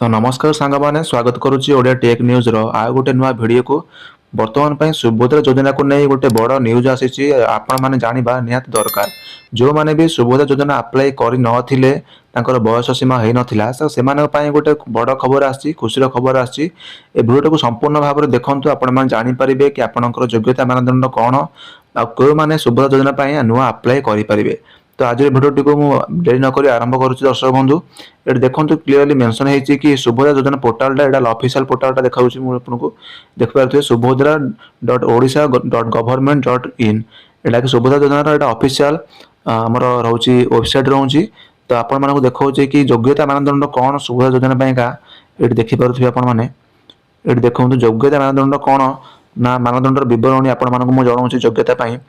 तो नमस्कार सांग मैंने स्वागत करुच्ची ओडिया टेक न्यूज आ गोटे नुआ भिडियो को बर्तमान पर सुभद्रा योजना को नहीं गोटे बड़ न्यूज आसी आपण मैंने जाना निहाती दरकार। जो मैंने भी सुभद्रा योजना अप्लाई कर नथिले बयस सीमा हो नाला से गोटे बड़ खबर आसी खुशी खबर आसी भिडियो को संपूर्ण भाव में देखूँ आपण जानीपारे कि आपंकर योग्यता मानदंड कौन आ क्यों मैंने सुभद्रा योजना नुआ अप्लाई करेंगे। तो आज भिडियो को डेरी नक आरंभ करुच्ची दर्शक बंधु ये देखो क्लीयरली मेंशन है कि सुभद्रा योजना पोर्टालटा यहाँ ऑफिशियल पोर्टालटा देखा आपको देखिए subbhodra.odisha.government.in यहाँ कि सुभद्रा योजना यहाँ ऑफिशियल आमर रोचे वेबसाइट रोचे। तो आपण मानक देखा कि योग्यता मानदंड कौन सुभद्रा योजना का ये देखिपे आपने ये देखो योग्यता मानदंड कौन ना मानदंडर विवरणी आपण मानक जनाऊँ योग्यता यह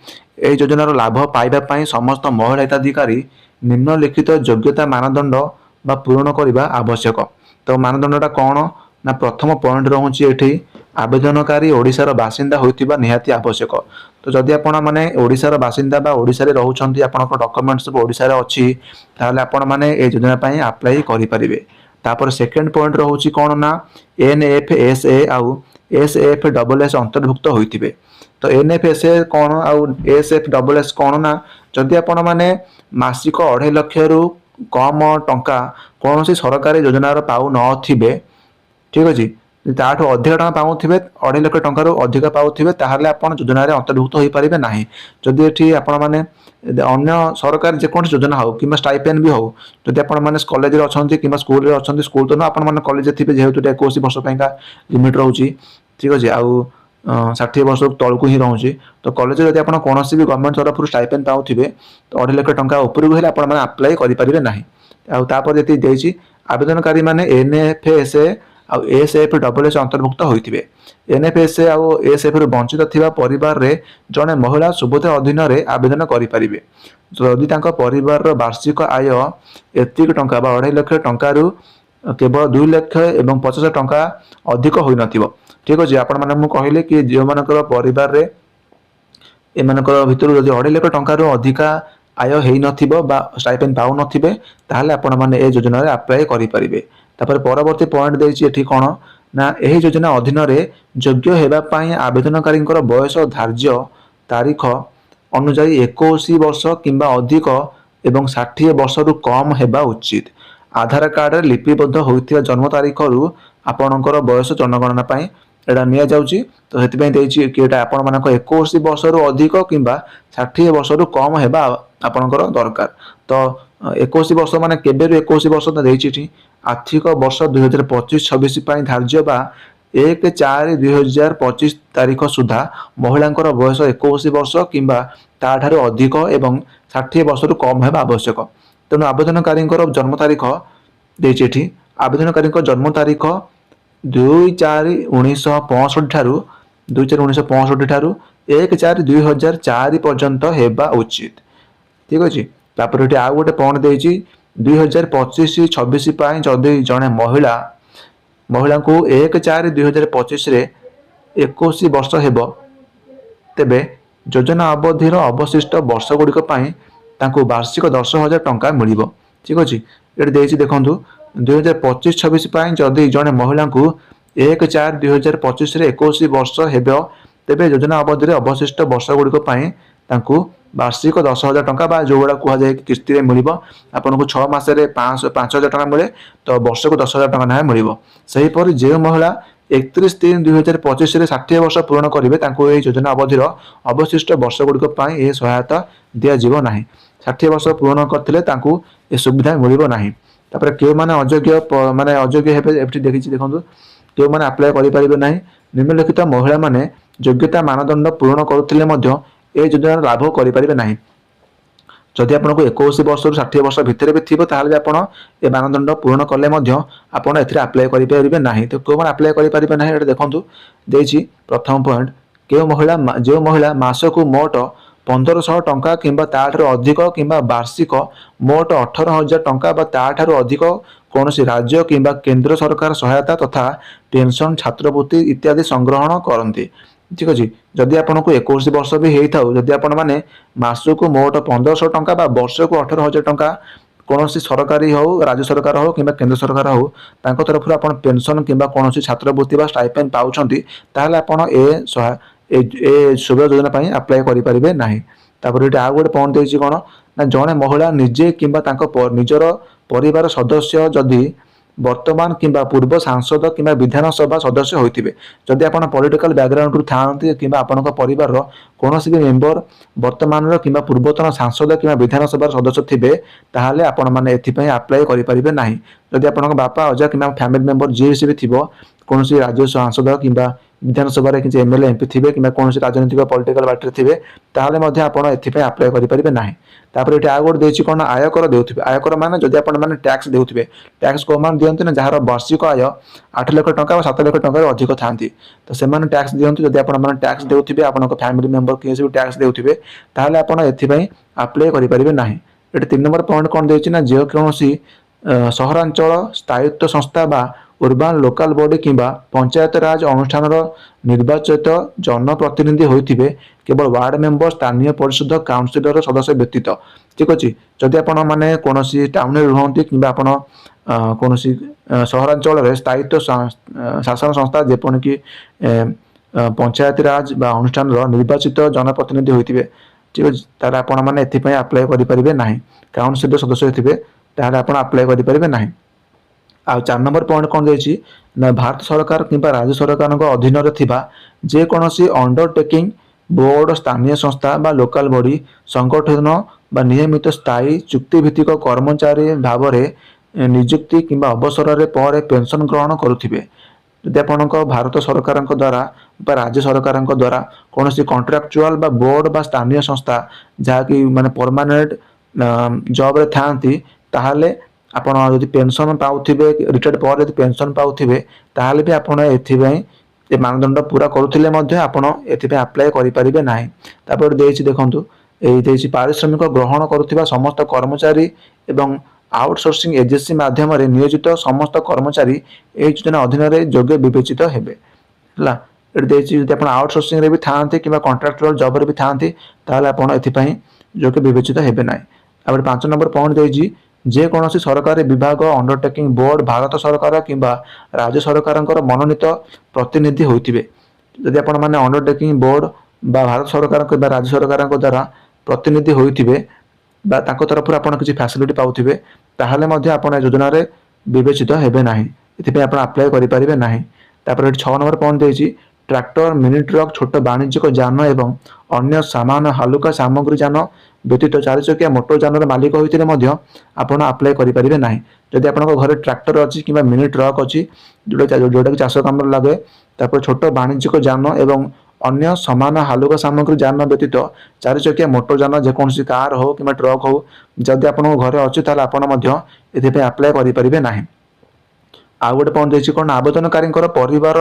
योजनार लाभ पाइबा समस्त महिला हिताधिकारी निम्नलिखित योग्यता मानदंड बा पूरण करने आवश्यक। तो मानदंडटा कौन ना प्रथम पॉइंट रोचे ये आवेदनकारी ओडिशार बासिंदा होइतिबा निहाती आवश्यक। तो जदि आपण माने ओडिशार बासिंदा बा ओडिशा रे रहउछंती आपनक डॉक्यूमेंट्स सब ओडिशा रे अछि ताले आपण माने ए योजना पई अप्लाई करि परिबे। तापर सेकंड पॉइंट रोचे कौन ना NFSA आउ SFSS अंतर्भुक्त होइतिबे। तो NFSA कौन आउ SFSS कौन ना जदि आपण माने मासिक 2.5 लाख रु कम टंका कौन सी सरकारी योजनार पाऊ नथिबे ठीक अच्छे ताठू अधिक टका पाऊे 2.5 लाख टकर अधिक पाऊे ताहले आपण योजना अंतर्भुक्त हो पारे ना। जदि ये आपण मैंने अन्य सरकार जेकोसी योजना हो कि स्टाइपेन भी हो जदि आपण मैंने कॉलेज अच्छा कि स्कूल अच्छा स्कूल तो ना आपण मैंने कॉलेज थे जेहेतु 21 वर्ष लिमिट रोचे ठीक अच्छे आउ 60 वर्ष तलू ही रोचे। तो कॉलेज जब आप कौन भी गवर्नमेंट तरफ स्टाइपेन पाऊे तो 2.5 लाख टका उपरकू हेल्ले आप अप्लाई करेंगे ना। आउपर जी देती आवेदनकारी मैंने NFSA आउ SFSS अंतर्भुक्त होते NFSA आउ SF रु वंचित थिबा परिवार रे जड़े महिला सुभद्रा अधीन रे आवेदन करें जदि परिवार वार्षिक आय एतिक टंका 2.5 लाख टंकारु केवल 2 लाख एवं 50 टंका अधिक होई नथिबो ठीक अच्छे। आपण माने मु कहले कि जो मानकर परिवार रे एमानकर भितर जदि 2.5 लाख टंकारु अधिका आय हेई नथिबो बा स्टाइपेन पाउ नथिबे ताहले आपण माने ए योजना रे अप्लाई करि परिबे। तापर परवर्ती पॉइंट देछि एठी कोन ना एही योजना अधीन रे योग्य हेबा पई आवेदनकारींकर बयस धार्य तारीख अनुसार 21 वर्ष किंबा अधिक एवं 60 वर्ष रु कम हेबा उचित। आधार कार्ड रे लिपिबद्ध होइथिबा जन्म तारीख रु आपणकर बयस जनगणना पई एटा निया जाउची। तो हेतिपई देछि कि एटा आपण मानक 21 वर्ष रु अधिक किंबा 60 वर्ष रु कम हेबा आपणकर दरकार। तो 21 वर्ष माने केबे रु 21 वर्ष त देछि आर्थिक वर्ष 2025-26 पई धार्य बा 1/4/2025 तारीख सुधा महिलांकर बयस 21 वर्ष किंबा ताठारु अधिक एवं 60 वर्ष रु कम हेबा आवश्यक। तेणु आवेदनकारींकर जन्म तारीख देछि आवेदनकारी जन्म तारीख 2/4/1965 ठारू 2/4/1965 ठारू 1/4/2004 पर्यंत हेबा उचित ठीक अच्छे। तापर ये आउ गोटे पॉइंट देछि 2025-26 पई जदि जड़े महिला को 1/4/2025 रे 21 वर्ष हेबो तेबे योजना अवधिर अवशिष्ट वर्ष गुड़िक वार्षिक 10,000 टंका मिलिबो ठीक अच्छे। ये देछि देखंतु 2025-26 पई जदि जड़े महिला को 1/4/2025 रे 21 वर्ष हेबो तेबे योजना अवधि रे अवशिष्ट वर्ष गुड़िक वार्षिक 10,000 टंका बा जो गुड़ा कह जाए किस्ती मिल आपको 6 मासरे 5,000 टंका मिले तो वर्ष को 10,000 टंका ना मिल। सेहीपर जो महिला 31/3/2025 रे 60 वर्ष पूर्ण करेंगे यह योजना अवधिर अवशिष्ट वर्ष गुड़िक यह सहायता दिज्व ना। 60 वर्ष पूर्ण करते सुविधा मिल ना। क्यों मैंने अयोग्य माने अयोग्य हे देखी देखो क्यों मैंने अप्लाई करेंगे ना। निम्नलिखित महिला माने योग्यता मानदंड पूर्ण करुले ए योजना लाभ करेंगे ना। जदि आपको 21 वर्ष 60 वर्ष भितर भी थी ताहले आपण ए मानदंड पूर्ण कले आपड़ ए अप्लाई करेंगे ना। तो क्यों मैंने अप्लाई करेंगे ना ये देखो देछि प्रथम पॉइंट जो महिला मासक मोट 1500 टंका किंबा ताठारु अधिक किंबा वार्षिक मोट 18,000 टंका बा ताठारु अधिक कौन राज्य किंबा केंद्र सरकार सहायता तथा पेंशन छात्रवृत्ति इत्यादि संग्रहण करती ठीक अच्छे। जदि आपको 21 वर्ष भी होता जदि आपण मैंने मासक मोट 1500 टंका बा वर्ष को 18,000 टंका कौन सरकारी हो राज्य सरकार हो कि केंद्र सरकार हो तरफ आप पेंशन कि कौन छात्रवृत्ति स्टाइपेंड पाँच ताहले आपन ए सुविधा योजना अप्लाई करें ना। तापर ये आउ गोटे पॉइंट देछि कौन ना जड़े महिला निजे कि निजर परिवार सदस्य जदि वर्तमान कि पूर्व सांसद कि विधानसभा सदस्य होते जदि आप पॉलिटिकल बैकग्राउंड रू था कि आपण परिवार कौन भी मेंबर वर्तमान कि पूर्वतन सांसद कि विधानसभा सदस्य थे ताहले आपण मैंने अप्लाई करें ना। जदि आप बापा अजा कि फैमिली मेंबर जी भी थी कौन राज्य सांसद कि विधानसभा किसी एमएलए एमपी थे कि कौन राजनीतिक पॉलिटिकल पार्टी थे ताहले अप्लाई करें ना। तापर ये आउ गोटे देछि कौन आयकर देउथिबे आयकर माने जदि आपण माने टैक्स देउथिबे टैक्स को मान दियंती ना जहार वार्षिक आय 8 लाख टंका 7 लाख टंका अधिक थांती तो से माने टैक्स दियंती जदि आपण माने टैक्स देउथिबे आपण फैमिली मेंबर किसी भी टैक्स देउथिबे ताहले आपण एथि अप्लाई करि परिबे नाही। एटे 3 नंबर पॉइंट कौन देछि ना जे कोनोसी सहरांचल स्थायित्व संस्था बा उर्बान लोकल बॉडी किंबा पंचायत राज अनुष्ठान निर्वाचित जनप्रतिनिधि होइथिबे केवल वार्ड मेंबर स्थानीय परिषद काउंसिलर सदस्य व्यतीत ठीक अच्छे। जदि आप कौन टाउन रुहति कि कौन सहरांचल स्थायित्व शासन संस्था जेपन कि पंचायत राज बा अनुष्ठान निर्वाचित जनप्रतिनिधि होइथिबे ठीक अच्छे तार आपण मैंने अप्लाई करें ना। काउंसिलर सदस्य थे ताहले आपण अप्लाई करें ना। आ 4 नंबर पॉइंट कौन देछि ना भारत सरकार कि राज्य सरकार अधीन जेकोसी अंडरटेकिंग बोर्ड स्थानीय संस्था बा लोकल बॉडी संगठन बा नियमित स्थायी चुक्तिभित्तिक कर्मचारी भाव में नियुक्ति कि अवसर पर पेंशन ग्रहण करुथिबे। जदि आपण भारत सरकार द्वारा बा राज्य सरकार द्वारा कौन कॉन्ट्रैक्चुअल बा बोर्ड बा स्थानीय संस्था जहाँकि माने परमानेंट जॉब रे थांती ताहले आपण यदि पेंशन पाउथिबे रिटायर्ड पर यदि पेंशन पाउथिबे ताहले भी आपण ए मानदंड पूरा करुथिले मध्ये आपण एथिबे अप्लाई करि परिबे नाही। तापर देछि देखंतु एई देछि पारिश्रमिक ग्रहण करुथिबा समस्त कर्मचारी एवं आउटसोर्सिंग एजेंसी माध्यम रे नियोजित समस्त कर्मचारी ए योजना अधीन रे योग्य विवेचित हेबे हला। एठी देछि जदि आपण आउटसोर्सिंग रे भी थांते किबा कॉन्ट्रैक्चुअल जॉब रे भी थांते ताहले आपण एथिपई योग्य विवेचित हेबे नाही। तापर 5 नंबर पॉइंट देछि जे कोनोसी सरकारी विभाग अंडरटेकिंग बोर्ड भारत सरकार किंबा राज्य सरकार मनोनीत प्रतिनिधि होइथिबे जदि आपण माने अंडरटेकिंग बोर्ड बा भारत सरकार के राज्य सरकार द्वारा प्रतिनिधि होइथिबे बा ताको तरफ आपण किछि फैसिलिटी पाउथिबे ताहले मध्ये आपण योजना रे विवेचित हेबे नाही एथिबे आपण अप्लाई करि परिबे नाही। तापर 6 नंबर पॉइंट देछि ट्रैक्टर मिनी ट्रक छोट वाणिज्यिक जान एवं अन्य सामान हालुका सामग्री जान व्यतीत 4 चकिया मोटर जानर मालिक होते आपण अप्लाई करें ना। जदि आप घर ट्रैक्टर अच्छी कि मिनी ट्रक अच्छी जोटा कि चाष कम लगे तापर छोट वाणिज्यिक जान एवं अन्य समान हालुका सामग्री जान व्यतीत 4 चकिया मोटर जान जेकोसी कार हो कि ट्रक हो जदि आप घर अच्छी ताल आपण अप्लाई करें ना। आउ गोटे पॉइंट देछि कोन आवेदनकारी परिवार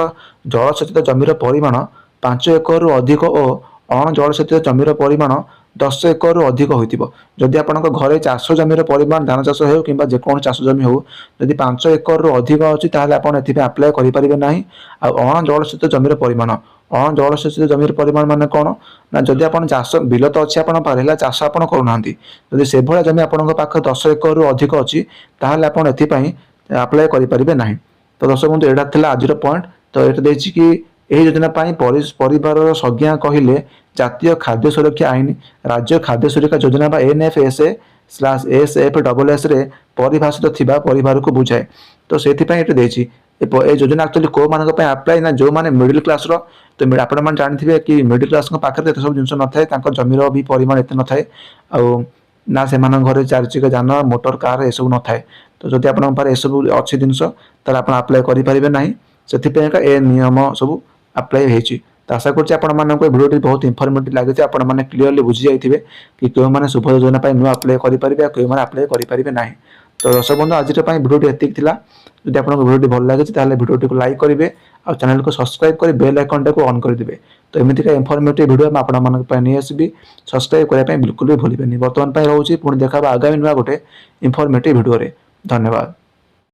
जलसेचित जमीर परिमाण 5 एकड़ अधिक और अण जलसेचित जमीर परिमाण 10 एकड़ अधिक होइतिबो। जदि आपनक घरे चाष जमीर परिमाण धान चाष हो कि जेकोन चाष जमी हो जदि 5 एकड़ अधिक अछि ताहले आपण एथिबे अप्लाई करि परिबे नाही। आ अण जलसेचित जमीर परिमाण अण जलसेचित जमीर परिमाण माने कोन ना जदि आपण चाष बिल तो अछि आपण पारेला चाष आपण करूनांती जदि से भला जमी आपनक पाख 10 एकड़ अधिक अछि ताहले आपण एथिपई अप्लाई करि परिबे नाही। तो दर्शक बंधु एटा थिला आजिर पॉइंट तो एटा देछि कि एही योजना पाई परिवार संज्ञा कहिले जातीय खाद्य सुरक्षा आईन राज्य खाद्य सुरक्षा योजना बा NFSA/SFSS रे परिभाषित थिबा परिवार को बुझाए। तो सेथि पई एटा देछि ए योजना एक्चुअली को मानक पई अप्लाई ना जो माने मिडिल क्लास रो तो आपण मान जानिथिबे कि मिडिल क्लास को पाखरे एते सब जिंस न थाए तांको जमीर भी परिमाण एते न थाए आ ना से मान घरे 4 चक्का जान मोटर कार ए सब न थाए। तो जदि आपण पारे ए सब अच्छी जिंस तार आपण अप्लाई करि परिबे नाही सेथि पई ए नियम सब अप्लाई हेछि। तो आशा करछि आपण मानको भिडियोटी बहुत इनफॉर्मेटिव लागिछि आपण माने क्लियरली बुझि जाइथिबे कि केउ माने शुभ योजना पई नु अप्लाई करि परिबे केउ माने अप्लाई करि परिबे नाही। तो दर्शक बंधु आज पई भिडियोटी एतिक थिला जदि आपनको भिडियोटी भल लागिछि ताले भिडियोटी को लाइक करिवे और चैनल को सब्सक्राइब करि बेल आइकन को ऑन कर दिबे। तो एमिति का इनफॉर्मेटिव वीडियो हम आपण मानक पई नै आसीबी सब्सक्राइब करिया पई बिल्कुल भी भूलिबेनी। वर्तमान पई रहउछि पुणी देखाबा आगामी नुवा गोटे इनफॉर्मेटिव वीडियो रे। धन्यवाद।